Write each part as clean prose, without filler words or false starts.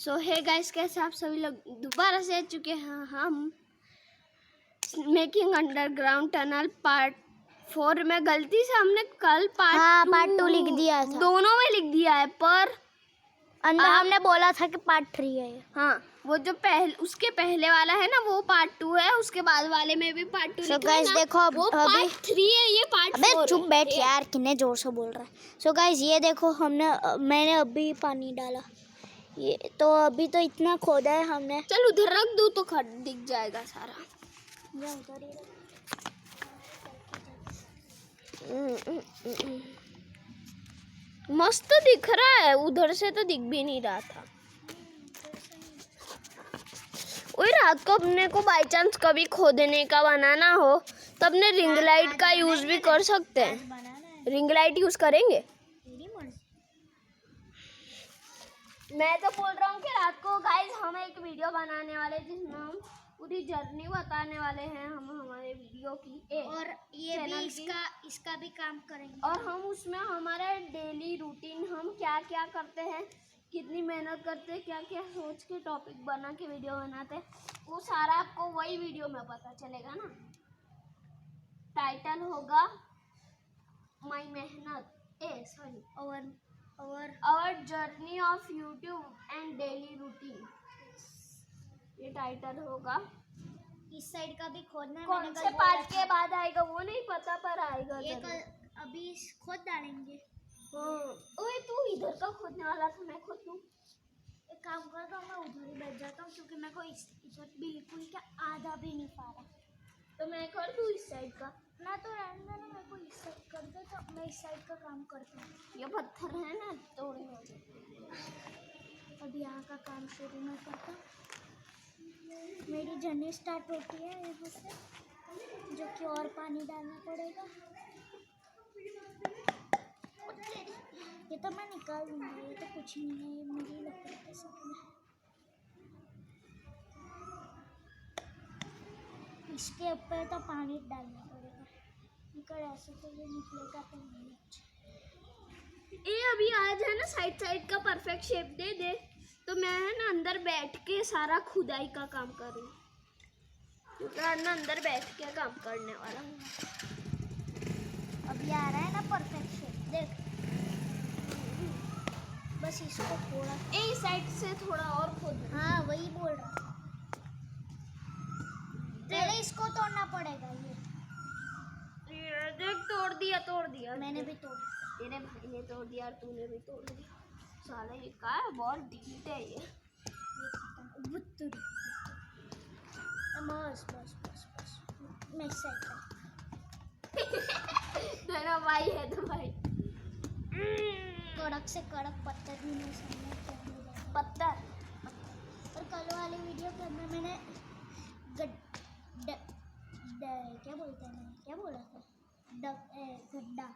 सो hey guys, कैसे आप सभी लोग दोबारा से आ चुके हैं हम मेकिंग अंडरग्राउंड टनल पार्ट 4 में। गलती से हमने कल पार्ट 2 लिख दिया था, दोनों में लिख दिया है, पर अंदर हमने बोला था कि पार्ट 3 है। हाँ, वो जो उसके पहले वाला है ना वो पार्ट 2 है, उसके बाद वाले में भी पार्ट 2 सो गाइस देखो, वो पार्ट 3 है, ये पार्ट 4 है। अबे चुप बैठ यार, कितने जोर से बोल रहा है। सो गाइस ये देखो, मैंने अभी पानी डाला, ये तो अभी तो इतना खोदा है हमने। चल उधर रख दूँ तो दिख जाएगा सारा। मस्त दिख रहा है, उधर से तो दिख भी नहीं रहा था। ओए रात को अपने को बाई चांस कभी खोदने का बनाना हो तो अपने रिंग लाइट का यूज भी कर सकते हैं। रिंग लाइट यूज करेंगे। मैं तो बोल रहा हूँ कि रात को गाइस हम एक वीडियो बनाने वाले जिसमें हम पूरी जर्नी बताने वाले हैं हम हमारे वीडियो की और ये भी इसका भी काम करेंगे। और हम उसमें हमारा डेली रूटीन, हम क्या क्या करते हैं, कितनी मेहनत करते हैं, क्या क्या सोच के टॉपिक बना के वीडियो बनाते हैं, वो सारा आपको वही वीडियो में पता चलेगा ना। टाइटल होगा माई मेहनत और journey of YouTube and daily routine, ये टाइटल होगा। इस साइड का भी खोदना है। कौन से पार्ट के बाद आएगा वो नहीं पता, पर आएगा। ये कल अभी खोद डालेंगे। ओए तू इधर का खोदने वाला था, मैं खोद दूं? एक काम करता हूँ, मैं उधर ही बैठ जाता हूँ क्योंकि मेरे को इधर बिल्कुल क्या आधा भी नहीं पा रहा। तो मैं कर दूं इस साइड का? ना तो रहने देना, मेरे को इस साइड कर दो तो मैं इस साइड का काम करता हूँ। ये पत्थर है ना, तोड़ने। अब यहाँ का काम शुरू मैं करता हूँ। मेरी जर्नी स्टार्ट होती है यहाँ से, जो कि और पानी डालना पड़ेगा। ये तो मैं निकाल दूँगा, ये तो कुछ नहीं है, ये मेरी लकड़ी के साथ में। इसके ऊपर तो पानी डालना पड़ेगा, निकल ऐसे तो ये निकलेगा तो नहीं। ये अभी आज है ना साइड का परफेक्ट शेप दे दे तो मैं है ना अंदर बैठ के सारा खुदाई का काम करूँ, क्योंकि ना अंदर बैठ के काम करने वाला हूँ। अभी आ रहा है ना परफेक्ट शेप, देख। बस इसको थोड़ा इस साइड से थोड़ा और खोद। हाँ वही बोल रहा था, पहले इसको तोड़ना पड़ेगा। ये देख, तोड़ दिया मैंने भी तोड़। तेरे भाई ने तोड़ दिया और तूने भी तोड़ दिया। साला ये का है, बहुत ढीठ है ये। बस बस बस बस, मैं सेट तेरा भाई है तो भाई। कड़क से कड़क पत्थर भी नहीं समझ पत्थर। और कल वाले वीडियो के अंदर मैंने क्या बोलते हैं, मैंने क्या बोला था, गड्ढा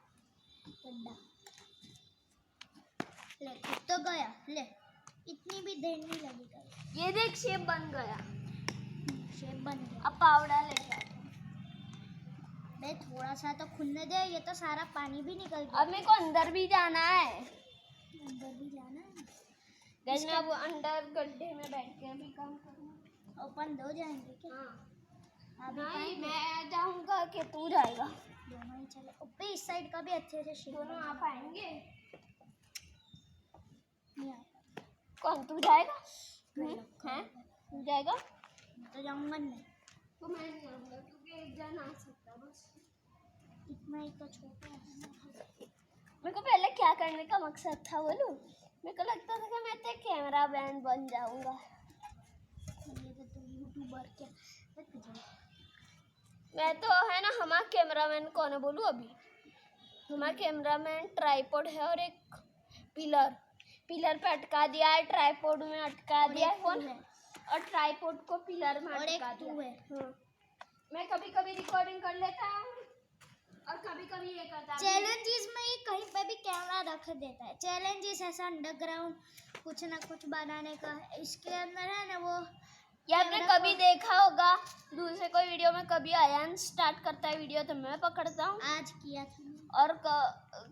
ले तो गया। ले इतनी भी देर नहीं लगेगा। ये देख, शेप बन गया। शेप बन गया। अब पाउडर ले जाओ। मैं थोड़ा सा तो खुलने दे, ये तो सारा पानी भी निकल गया। अब मेरे को अंदर भी जाना है। अंदर भी जाना है गैस में, अब अंदर गड्ढे में बैठ के भी काम करना। ओपन दो जाएंगे क्या? हाँ, नहीं मैं जाऊंगा कि तू जाएगा? दोनों ही चले। ऊपर इस साइड का भी अच्छे से शेप। दोनों आ पाएंगे? नहीं आ। कौन, तू जाएगा? हैं, तू जाएगा? तो जाऊंगा नहीं। तो मैं नहीं जाऊंगा क्योंकि एक जन आ सकता बस। इतना ही तो छोटा है ना। मेरे को पहले क्या करने का मकसद था बोलूं? मेरे को लगता था कि मैं तो कैमरा मैन बन जाऊंगा। ये तो यूट्यूबर क्या। मैं तो है ना, हमारा कैमरामैन कौन है बोलूं? अभी हमारा कैमरामैन ट्राइपॉड है और एक पिलर पे अटका दिया है, ट्राइपॉड में अटका दिया है फोन, और ट्राइपॉड को पिलर में अटका दिया है। हाँ। मैं कभी कभी रिकॉर्डिंग कर लेता हूँ और कभी कभी ये करता हूँ। चैलेंजेस में ये कहीं पे भी कैमरा रख देता है। चैलेंजेस ऐसा अंडरग्राउंड कुछ ना कुछ बनाने का, इसके अंदर है ना वो। ये आपने कभी देखा होगा दूसरे कोई वीडियो में, कभी अयान स्टार्ट करता है वीडियो तो मैं पकड़ता हूँ। आज किया था। और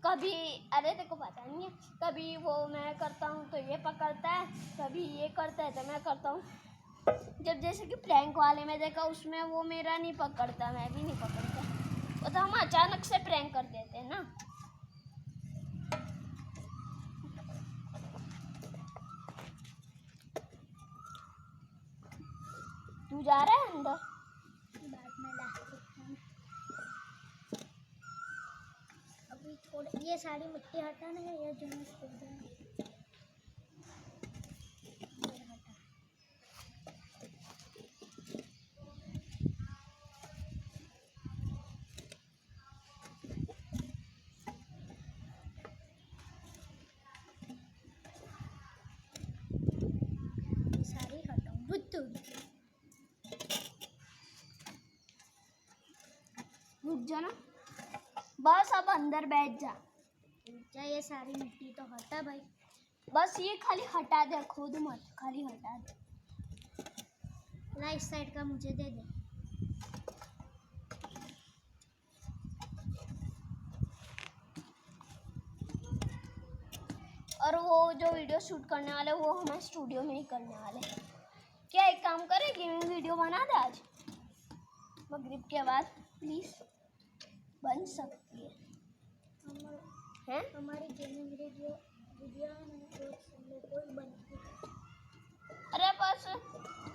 कभी अरे तेरे को पता नहीं है, कभी वो मैं करता हूँ तो ये पकड़ता है, कभी ये करता है तो मैं करता हूँ। जब जैसे कि प्रैंक वाले में देखा उसमें वो मेरा नहीं पकड़ता, मैं भी नहीं पकड़ता, वो तो हम अचानक से प्रैंक कर देते हैं ना। तू जा रहा है अंदर? बाद में ला सकते हैं। अभी थोड़े ये सारी मिट्टी हटाना है, ये जो मैं खोद रहा हूँ। ये हटा। ये सारी हटाऊँ बुद्धू। रुक जा ना, बस अब अंदर बैठ जा। जा, ये सारी मिट्टी तो हटा भाई। बस ये खाली हटा दे, खुद मत, खाली हटा दे। ला इस साइड का मुझे दे दे। और वो जो वीडियो शूट करने वाले वो हमें स्टूडियो में ही करने वाले। क्या एक काम करे, गेमिंग वीडियो बना दे आज मगरिब के बाद, प्लीज बन सकती है हैं? हमारी गेमिंग वीडियो रोज संडे को ही बनती है। अरे बस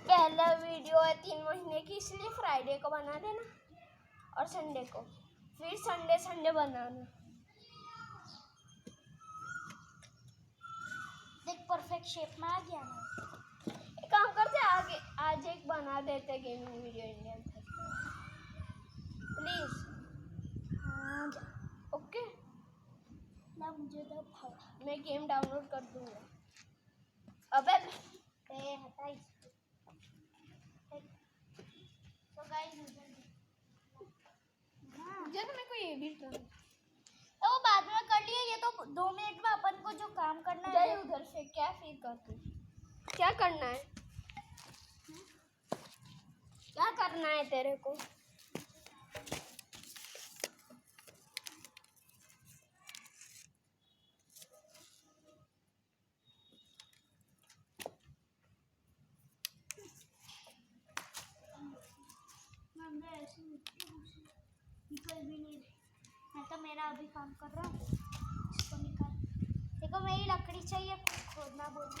पहला वीडियो है 3 महीने की, इसलिए फ्राइडे को बना देना और संडे को, फिर संडे बनाना। देख परफेक्ट शेप में आ गया ना। एक काम करते हैं, आगे आज एक बना देते गेमिंग वीडियो इंडियन प्लीज। हाँ जा। ओके, ना मुझे तो मैं गेम डाउनलोड कर दूंगा। अबे हटा इसको। तो गाइस जब मेरे को ये भी करना तो वो बाद में कर लिए, ये तो 2 मिनट में अपन को जो काम करना जाए है। उधर से, क्या फील कर तू, क्या करना है, क्या करना है तेरे को? निकल भी नहीं रही, मैं तो मेरा अभी काम कर रहा हूँ, इसको निकाल। देखो मेरी लकड़ी चाहिए, खोदना बोलो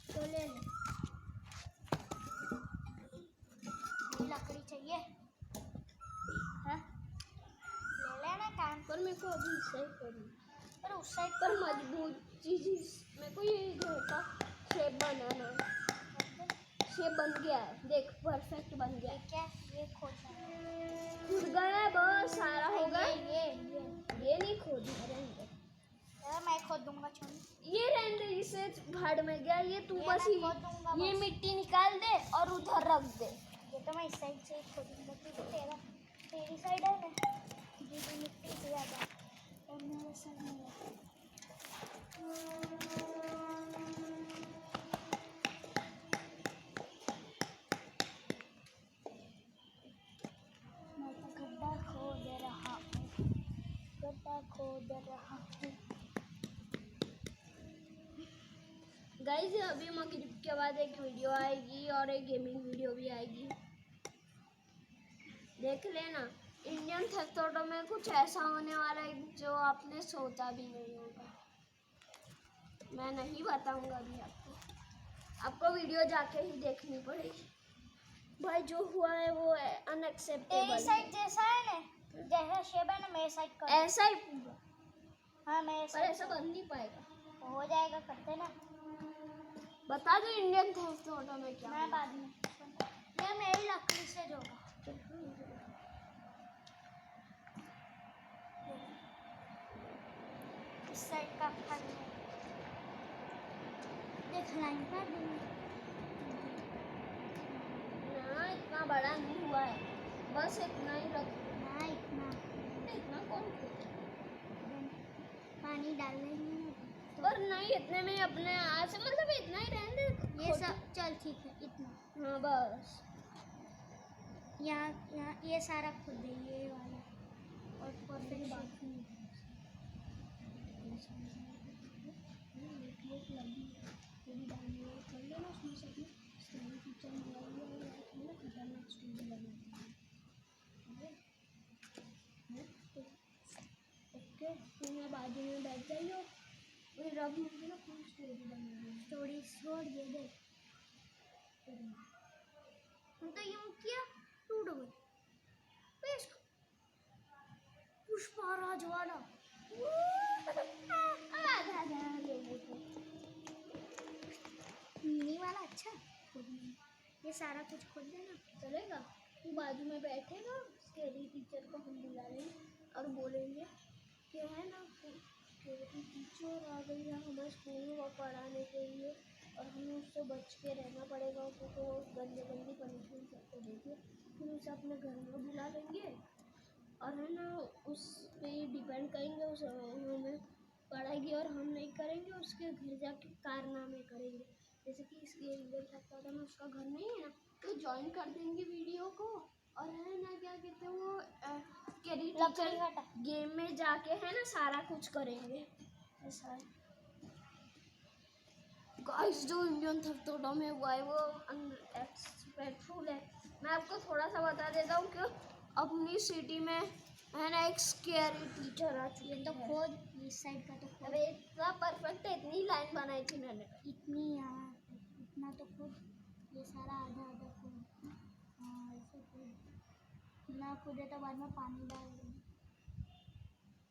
तो ले ले। मेरी लकड़ी चाहिए, हाँ ले लेना काम। पर मेरे को अभी सही करना, पर उस साइड पर मजबूत चीज मेरे को ये घर का शेप बनाना है। शेप बन गया है, देख परफेक्ट बन गया है। क्या ये खोदना है? खुद गया बस, सारा हो गया। ये नहीं खोद रहने, मैं खोद दूंगा, छोड़। ये रहने, इसे भाड़ में गया ये, तू ये बस मैं खोद दूंगा ये बस। मिट्टी निकाल दे और उधर रख दे। ये तो मैं इस साइड से खोदूंगा, क्योंकि तेरी साइड है ना, दीदी मिट्टी से ज़्यादा और मेरे साइड में है। मैं तो गड्ढा खोद रहा हूँ, गड्ढा खोद रहा हूँ। गाइस अभी मगरिब के बाद एक वीडियो आएगी और एक गेमिंग वीडियो भी आएगी, देख लेना। इंडियन थेफ्ट ऑटो में कुछ ऐसा होने वाला है जो आपने सोचा भी नहीं होगा। मैं नहीं बताऊंगा अभी आपको वीडियो जाके ही देखनी पड़ेगी। भाई जो हुआ है वो अनएक्सेप्टेबल। तेरी साइड जैसा है ना, जैसा शेप है ना, मेरे साइड कर। ऐसा ही पूरा, हाँ मेरे पर साइड ऐसा बन नहीं पाएगा। हो जाएगा, करते ना। बता दो इंडियन थेफ्ट ऑटो में क्या मैं हुआ। बाद में, ये मेरी लकड़ी से जोगा। इस साइड का खाली है, देख लाइन कर दूंगी ना, इतना बड़ा नहीं हुआ है, बस इतना ही रख। ना। इतना कौन खोद? पानी डाल लेंगे ना तो। पर नहीं, इतने में अपने आज से मतलब इतना ही रहने दे। ये सब चल ठीक है, इतना। हाँ बस, यहाँ ये सारा खुद है, ये वाला। और फिर बाथरूम बाजू में बैठ जाइयो, फिर अब मुझे ना फुल स्टोरी बनानी है। स्टोरी छोड़ ये दे। हम तो यूं किया टूट गई। पुष्पराज वाला मिनी वाला अच्छा। ये सारा कुछ खोल देना चलेगा। तू बाजू में बैठेगा, स्केरी टीचर को हम बुला लेंगे और बोलेंगे कि है ना स्केरी टीचर आ गई है हमारे स्कूल में पढ़ाने के लिए और हमें उससे बच के रहना पड़ेगा, क्योंकि वो गंदे गंदी पनिशमेंट सबको देती। फिर उसे अपने घर में बुला लेंगे और है ना उस पे डिपेंड करेंगे, उस हमें पढ़ाएगी और हम नहीं करेंगे, उसके घर जाके कारनामे करेंगे। जैसे कि इसके रिजल्ट लगता था ना, उसका घर नहीं है ना, तो ज्वाइन कर देंगे वीडियो को और है ना क्या कहते हैं वो स्केरी टीचर गेम में जाके है ना सारा कुछ करेंगे ऐसा। गाइस जो इंडियन थर्ड में हुआ है वो अनएक्सपेक्टेड है। मैं आपको थोड़ा सा बता देता हूँ कि अपनी सिटी में है ना एक स्केरी टीचर आ चुकी है। तो खुद इस साइड का तो खुद अबे इतना परफेक्ट है, इतनी लाइन बनाई थी मैंने। इतनी यार, इतना तो खुद ये सारा आधा आधा खुद। हाँ ऐसे खुद ना खुदे तो बाद में पानी डाल देंगे।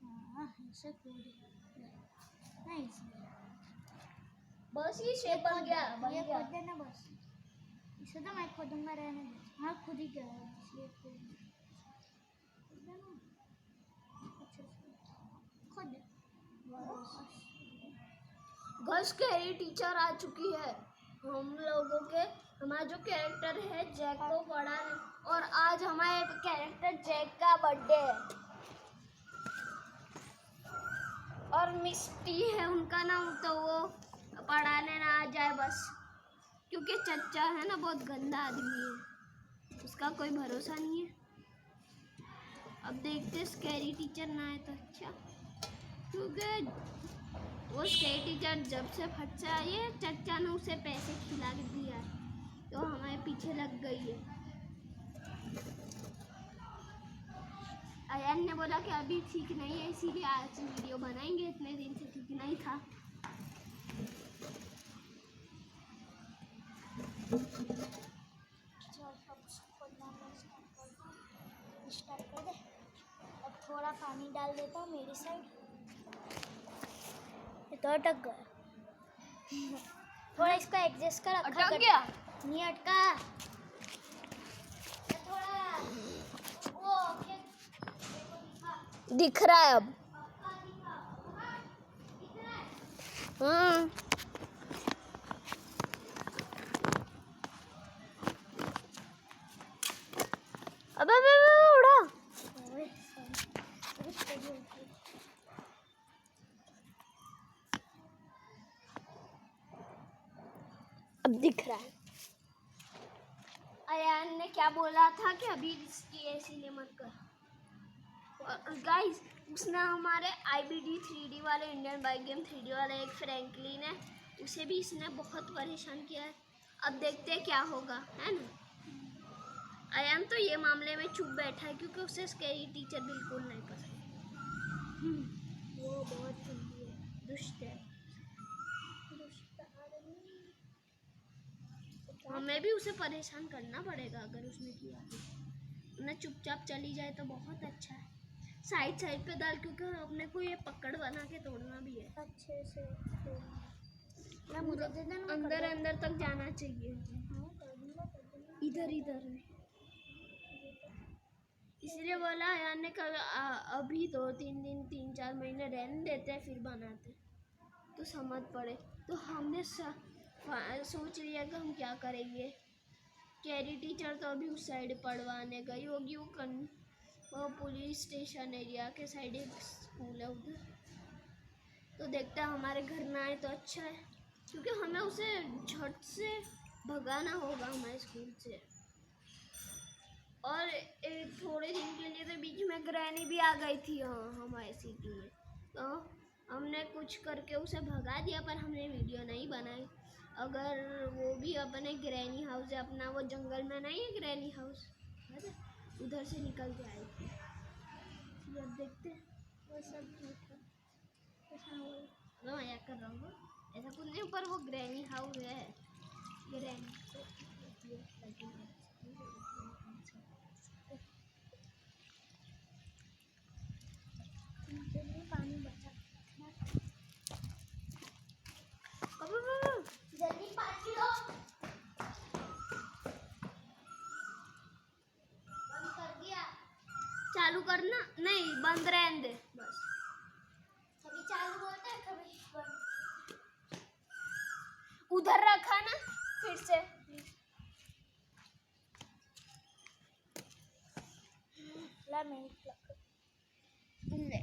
हाँ ऐसे खुद नहीं बस ये शेप बन गया, ये खुद देना बस। इसे तो मैं खोदूंगा, रहने दे। हाँ खुद ही क्या है ये खुद देना अच्छे से खुद दे। घर स्केरी टीचर आ चुकी है। हम लोगों के हमारा जो कैरेक्टर है जैक को पढ़ाने, और आज हमारे कैरेक्टर जैक का बर्थडे है और मिस्टी है उनका नाम, तो वो पढ़ाने ना आ जाए बस, क्योंकि चच्चा है ना बहुत गंदा आदमी है, उसका कोई भरोसा नहीं है। अब देखते स्केरी टीचर ना आए तो अच्छा, क्योंकि वो स्केरी टीचर जब से फट से आई है चच्चा ने उसे पैसे खिला के दिया है, तो हमारे पीछे लग गई है। अयन ने बोला कि अभी ठीक नहीं है, इसीलिए आज वीडियो बनाएंगे, इतने दिन से ठीक नहीं था। स्टार्ट कर दे। अब थोड़ा पानी डाल देता हूँ मेरी साइड। ये तो अटक गया। थोड़ा इसको एडजस्ट कर। अटक गया? नहीं अटका। थोड़ा वो दिख रहा है अब। हाँ अबे उड़ा। अब दिख रहा है। अयान ने क्या बोला था कि अभी इसकी इसीलिए मत कर। गाइस उसने हमारे IBD 3D वाले इंडियन बाइक गेम 3D वाले एक फ्रैंकलिन है, उसे भी इसने बहुत परेशान किया है। अब देखते हैं क्या होगा, है ना। अयान तो ये मामले में चुप बैठा है क्योंकि उसे स्केरी टीचर बिल्कुल नहीं पसंद। वो बहुत गंदी है, दुष्ट है। हमें भी उसे परेशान करना पड़ेगा अगर उसने किया तो। ना चुपचाप चली जाए तो बहुत अच्छा है। साइड पे डाल, क्योंकि अपने को ये पकड़ बना के तोड़ना भी है अच्छे से। मैं मुझे दे देना, अंदर अंदर तक जाना चाहिए। इधर इधर में इसलिए बोला यार ने कल अभी 2-3 दिन 3-4 महीने रहने देते हैं फिर बनाते, तो समझ पड़े। तो हमने सोच लिया कि हम क्या करेंगे। कैरी टीचर तो अभी उस साइड पढ़वाने गई होगी, वो पुलिस स्टेशन एरिया के साइड एक स्कूल है उधर। तो देखते हैं हमारे घर ना आए तो अच्छा है, क्योंकि हमें उसे झट से भगाना होगा हमारे स्कूल से। और एक थोड़े दिन के लिए तो बीच में ग्रैनी भी आ गई थी हमारे सिटी में, तो हमने कुछ करके उसे भगा दिया, पर हमने वीडियो नहीं बनाई। अगर वो भी अपने ग्रैनी हाउस है अपना, वो जंगल में नहीं है ग्रैनी हाउस, उधर से निकल के आई थी। अब देखते हैं। वो सब झूठ है, ऐसा हो मैं मजाक कर रहा हूँ, ऐसा कुछ नहीं, पर वो ग्रैनी हाउस है। ग्रैनी जल्दी पानी बचा, जल्दी पानी लो। बंद कर दिया? चालू करना नहीं, बंद रहने दे बस। कभी चालू होता है, कभी बंद। उधर रखा ना फिर से। ला मैं ले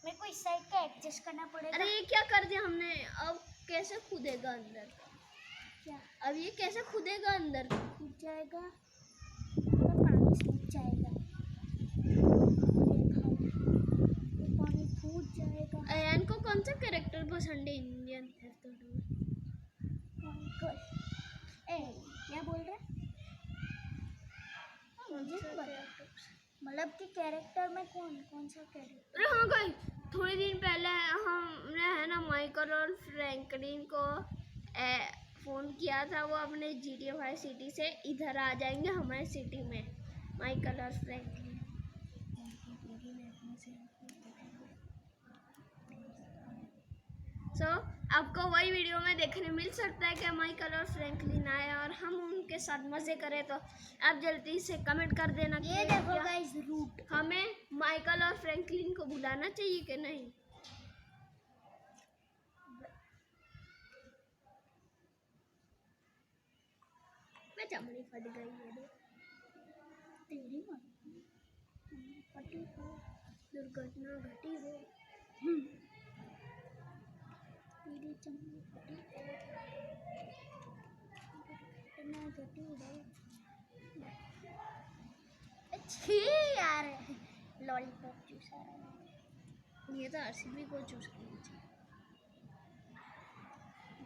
मेरे को इस साइड का एडजस्ट करना पड़ेगा। अरे ये क्या कर दिया हमने, अब कैसे कूदेगा अंदर? क्या अब ये कैसे कूदेगा अंदर? कूद जाएगा, तो पानी सूख जाएगा, तो पानी कूद जाएगा। अयान को कौन सा कैरेक्टर पसंद है इंडियन थेफ्ट ऑटो में? अंकल ए क्या बोल रहे? मुझे नहीं पता, मतलब कि कैरेक्टर में कौन कौन सा कैरेक्टर? अरे हाँ गई, थोड़े दिन पहले हमने है ना माइकल और फ्रैंकलिन को फ़ोन किया था, वो अपने GTA वाई सिटी से इधर आ जाएंगे हमारे सिटी में, माइकल और फ्रैंकलिन। सो आपको वही वीडियो में देखने मिल सकता है कि माइकल और फ्रैंकलिन आए और हम उनके साथ मज़े करें, तो आप जल्दी से कमेंट कर देना। ये देखो गाइस रूट, हमें माइकल और फ्रैंकलिन को बुलाना चाहिए कि नहीं? मैं चमड़ी फट गई है, तेरी माँ पटी को दुर्घटना घटी हो। तेरी चमड़ी पटी को दुर्घटना घटी हो। अच्छी यार, लॉलीपॉप चूसा रहा है। ये तो RCB को चूज करना चाहिए।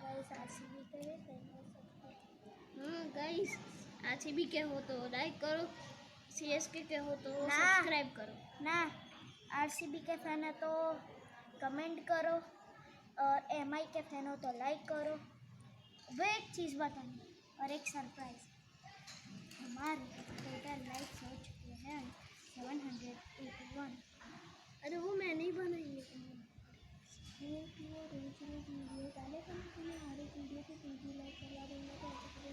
गाइस RCB के लिए फेमस है। हाँ गाइस, RCB के हो तो लाइक करो, CSK के हो तो ना। सब्सक्राइब करो ना, RCB के फैन है तो कमेंट करो, और MI के फैन हो तो लाइक करो। वो एक चीज़ बतानी और एक सरप्राइज, हमारे टोटल लाइक्स हो चुके हैं 781। अरे वो मैंने ही बनाई है। रोज वीडियो डाले करने के लिए हमारे वीडियो को वीडियो लाइक करवा देंगे, तो ऐसे करें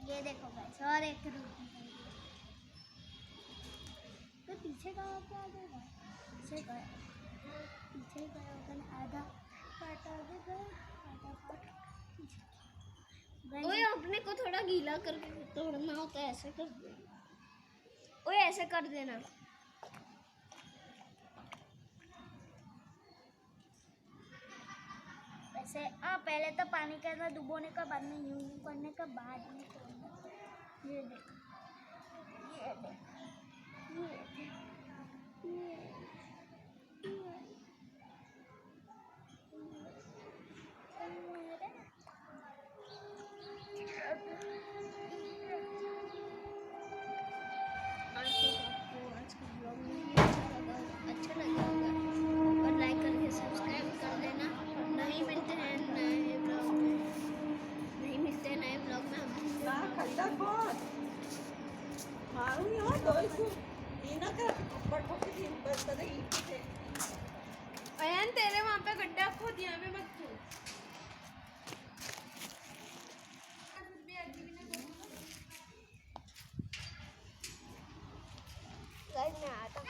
ये देखो गाइस, और एक रोटी तो पीछे का क्या आ जाएगा, पीछे गया होगा ना, आधा पार्ट आगे गया, आधा पार्ट पीछे। ओए अपने को थोड़ा गीला करके तोड़ना होता है, ऐसे कर दे। ओए ऐसे कर देना। वैसे पहले तो पानी के अंदर डुबोने का, बाद में यूं करने का, बाद में तोड़ना। ये देखो, ये देखो, ये देखो, आपको आज का ब्लॉग नहीं अच्छा लगा होगा, और लाइक करके सब्सक्राइब कर देना। नहीं मिलते हैं नए ब्लॉग में, अयन तेरे वहाँ पे गड्ढा खोद, यहाँ पे मत खोद। गाइस मैं आता हूँ।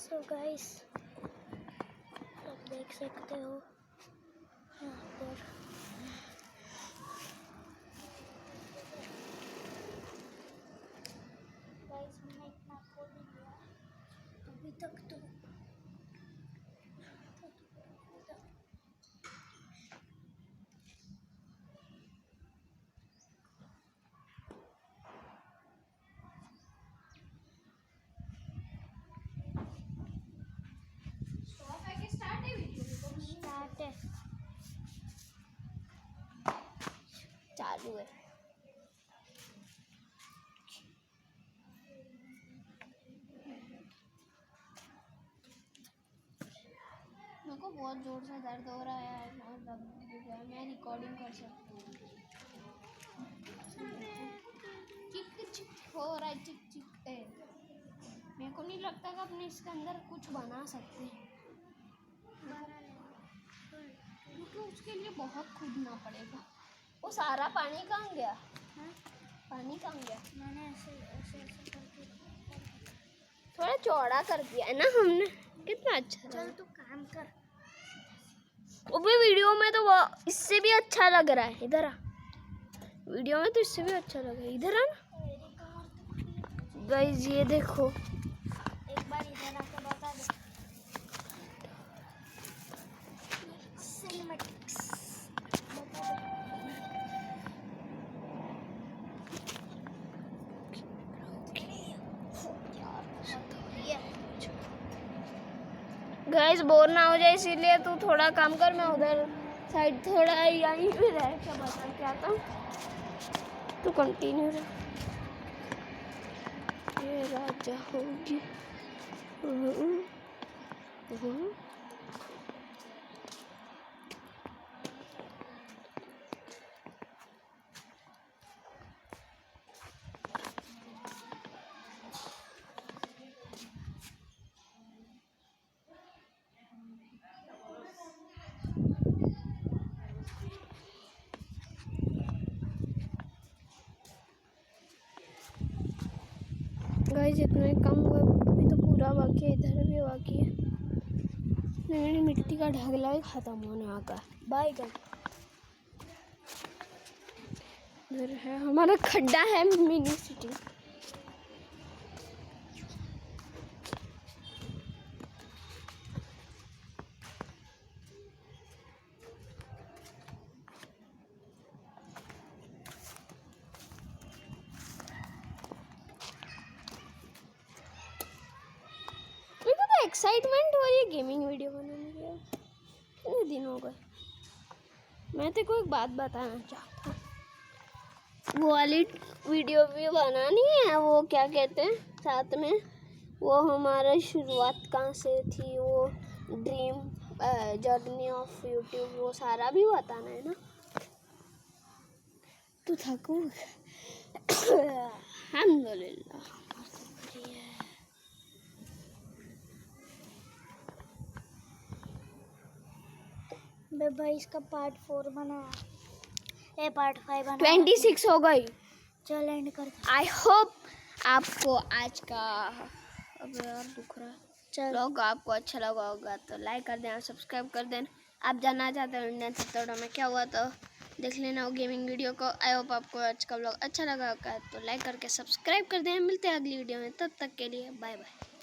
सो गाइस आप देख सकते हो यहाँ पर गाइस मैंने इतना खोल दिया अभी तक तो स्टार्ट है चालू है। मेरे को बहुत जोर से दर्द हो रहा है, बहुत दर्द हो गया है। मैं रिकॉर्डिंग कर सकती हूँ। चिक चिक हो रहा है, चिक चिक ए। मेरे को नहीं लगता कि अपने इसके अंदर कुछ बना सकते हैं, क्योंकि उसके लिए बहुत खोदना पड़ेगा। वो सारा पानी कहाँ गया? हाँ? पानी कहाँ गया? मैंने ऐसे ऐसे ऐसे करके थोड़ा चौड़ा कर दिया है ना हमने, कितना अच्छा चल लगा। तू काम कर वो भी वीडियो में तो वो इससे भी अच्छा लग रहा है। इधर आ, वीडियो में तो इससे भी अच्छा लग रहा है। इधर आ ना मेरी कमर तो गाइस, ये देखो। एक बार इधर आके बता दे सिनेमैटिक्स बता दे गाइस बोर ना हो जाए इसीलिए तू थोड़ा काम कर, मैं उधर साइड थोड़ा यहीं पे रह के बता क्या था। तू कंटिन्यू रह। ये राजा होगी। गाइस इतना ही कम हुआ, अभी तो पूरा बाकी है, इधर भी बाकी है। मेरी मिट्टी का ढगला ही खत्म होने आ गया। बैगन इधर है हमारा खड्डा है, मिनी सिटी। एक्साइटमेंट हो रही है गेमिंग वीडियो बनाने के लिए। कितने दिन हो गए। मैं तेरे को एक बात बताना चाहता हूँ, वो वाली वीडियो भी बनानी है। वो क्या कहते हैं साथ में, वो हमारा शुरुआत कहाँ से थी, वो ड्रीम जर्नी ऑफ यूट्यूब, वो सारा भी बताना है ना। तू थकू अल्हम्दुलिल्लाह। भाई इसका पार्ट 4 बना ए पार्ट 5 बना 26 हो गई। चल एंड कर आई होप आपको आज का, अब यार दुख रहा है, चल लोग आपको अच्छा लगा होगा तो लाइक कर देना, सब्सक्राइब कर देना। आप जानना चाहते हो इंडियन सत्तोड़ा में क्या हुआ तो देख लेना वो गेमिंग वीडियो को। आई होप आपको आज का व्लॉग अच्छा लगा होगा तो लाइक करके सब्सक्राइब कर देना। मिलते हैं अगली वीडियो में, तब तक के लिए बाय बाय।